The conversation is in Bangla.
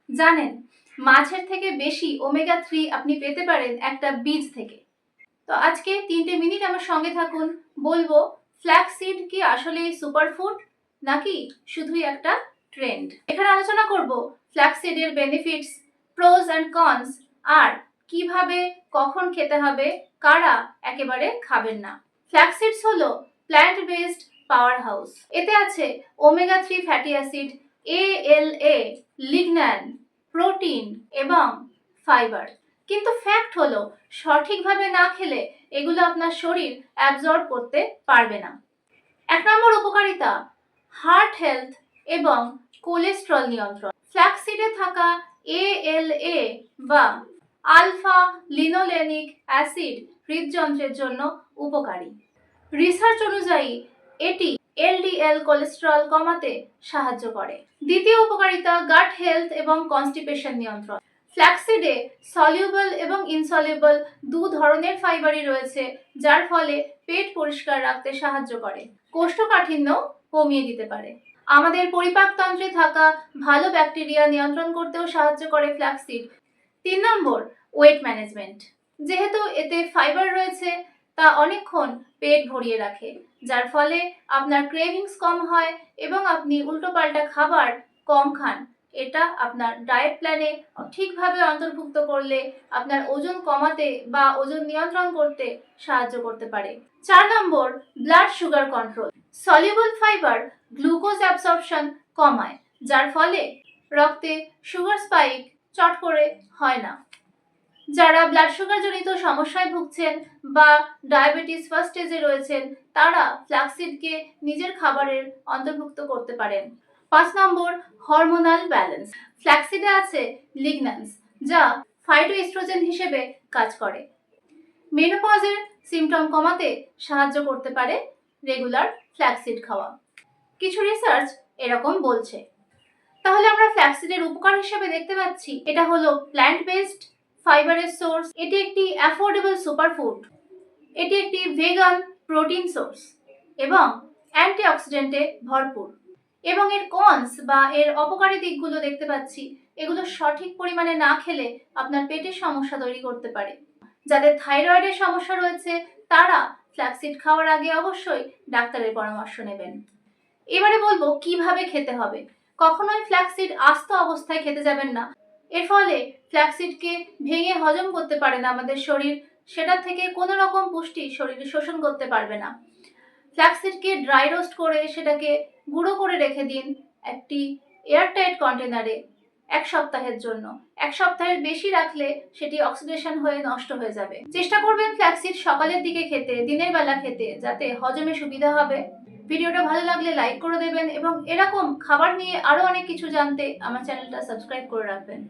জানেন মাছের থেকে বেশি ওমেগা 3 আপনি পেতে পারেন একটা বীজ থেকে। তো আজকে 3টে মিনিট আমার সঙ্গে থাকুন, বলবো ফ্ল্যাক্স সিড কি আসলেই সুপারফুড নাকি শুধুই একটা ট্রেন্ড। এখানে আলোচনা করব ফ্ল্যাক্স সিডের বেনিফিটস, প্রোজ অ্যান্ড কনস, আর কিভাবে কখন খেতে হবে, কারা একেবারে খাবেন না। ফ্ল্যাক্স সিডস হলো প্ল্যান্ট বেসড পাওয়ার হাউস। এতে আছে omega 3 fatty acid, ALA, lignan, protein এবং ফাইবার। কিন্তু ফ্যাক্ট হলো সঠিকভাবে না খেলে এগুলো আপনার শরীর অ্যাবজর্ব করতে পারবে না। 1 নম্বর উপকারিতা, হার্ট হেলথ এবং কোলেস্ট্রল নিয়ন্ত্রণ। ফ্ল্যাক্সিডে থাকা ALA বা আলফা লিনোলেনিক অ্যাসিড হৃদযন্ত্রের জন্য উপকারী। রিসার্চ অনুযায়ী এটি LDL কোলেস্টেরল কমাতে সাহায্য করে। দ্বিতীয় উপকারিতা, গাট হেলথ এবং কনস্টিপেশন নিয়ন্ত্রণ। ফ্ল্যাক্সিডে সলিউবল এবং ইনসলিউবল দু ধরনের ফাইবারই রয়েছে, যার ফলে পেট পরিষ্কার রাখতে সাহায্য করে। কোষ্ঠকাঠিন্য কমিয়ে দিতে পারে। আমাদের পরিপাকতন্ত্রে থাকা ভালো ব্যাকটেরিয়া নিয়ন্ত্রণ করতেও সাহায্য করে ফ্ল্যাক্সিড। 3 নম্বর, ওয়েট ম্যানেজমেন্ট। যেহেতু এতে ফাইবার রয়েছে, তা অনেকক্ষণ পেট ভরিয়ে রাখে, যার ফলে আপনার ক্রেভিংস কম হয় এবং আপনি উল্টোপাল্টা খাবার কম খান। এটা আপনার ডায়েট প্ল্যানে ঠিকভাবে অন্তর্ভুক্ত করলে আপনার ওজন কমাতে বা ওজন নিয়ন্ত্রণ করতে সাহায্য করতে পারে। 4 number, blood sugar control. Soluble fibre glucose absorption কমায়, যার ফলে রক্তে সুগার স্পাইক চট করে হয় না। যারা ব্লাড সুগার জনিত সমস্যায় ভুগছেন বা ডায়াবেটিস ফার্স্ট স্টেজে রয়েছেন, তারা ফ্ল্যাক্সিডকে নিজের খাবারের অন্তর্ভুক্ত করতে পারেন। 5 নম্বর, হরমোনাল ব্যালেন্স। ফ্ল্যাক্সিডে আছে লিগন্যান্স, যা ফাইটোএস্ট্রোজেন হিসেবে কাজ করে। মেনোপজের সিমটম কমাতে সাহায্য করতে পারে রেগুলার ফ্ল্যাক্সিড খাওয়া। কিছু রিসার্চ এরকম বলছে। তাহলে আমরা ফ্ল্যাক্সিডের উপকার হিসেবে দেখতে পাচ্ছি, এটা হলো প্ল্যান্ট বেসড ফাইবারের সোর্স, এটি একটি অ্যাফোর্ডেবল সুপারফুড, এটি একটি ভেগান প্রোটিন সোর্স এবং অ্যান্টিঅক্সিডেন্টে ভরপুর। এবং এর কনস বা এর অপকারী দিকগুলো দেখতে পাচ্ছি, এগুলো সঠিক পরিমাণে না খেলে আপনার পেটের সমস্যা তৈরি করতে পারে। যাদের থাইরয়েডের সমস্যা রয়েছে, তারা ফ্ল্যাক্সিড খাওয়ার আগে অবশ্যই ডাক্তারের পরামর্শ নেবেন। এবারে বলবো কিভাবে খেতে হবে। কখনোই ফ্ল্যাক্সিড আস্ত অবস্থায় খেতে যাবেন না। এর ফলে ফ্ল্যাক্সিডকে ভেঙে হজম করতে পারে না আমাদের শরীর, সেটা থেকে কোনো রকম পুষ্টি শরীরে শোষণ করতে পারবে না। ফ্ল্যাক্সিডকে ড্রাই রোস্ট করে সেটাকে গুঁড়ো করে রেখে দিন একটি এয়ারটাইট কন্টেনারে 1 সপ্তাহের জন্য। 1 সপ্তাহের বেশি রাখলে সেটি অক্সিডেশন হয়ে নষ্ট হয়ে যাবে। চেষ্টা করবেন ফ্ল্যাক্সিড সকালের দিকে খেতে, দিনের বেলা খেতে, যাতে হজমে সুবিধা হবে। ভিডিওটা ভালো লাগলে লাইক করে দেবেন এবং এরকম খাবার নিয়ে আরো অনেক কিছু জানতে আমার চ্যানেলটা সাবস্ক্রাইব করে রাখবেন।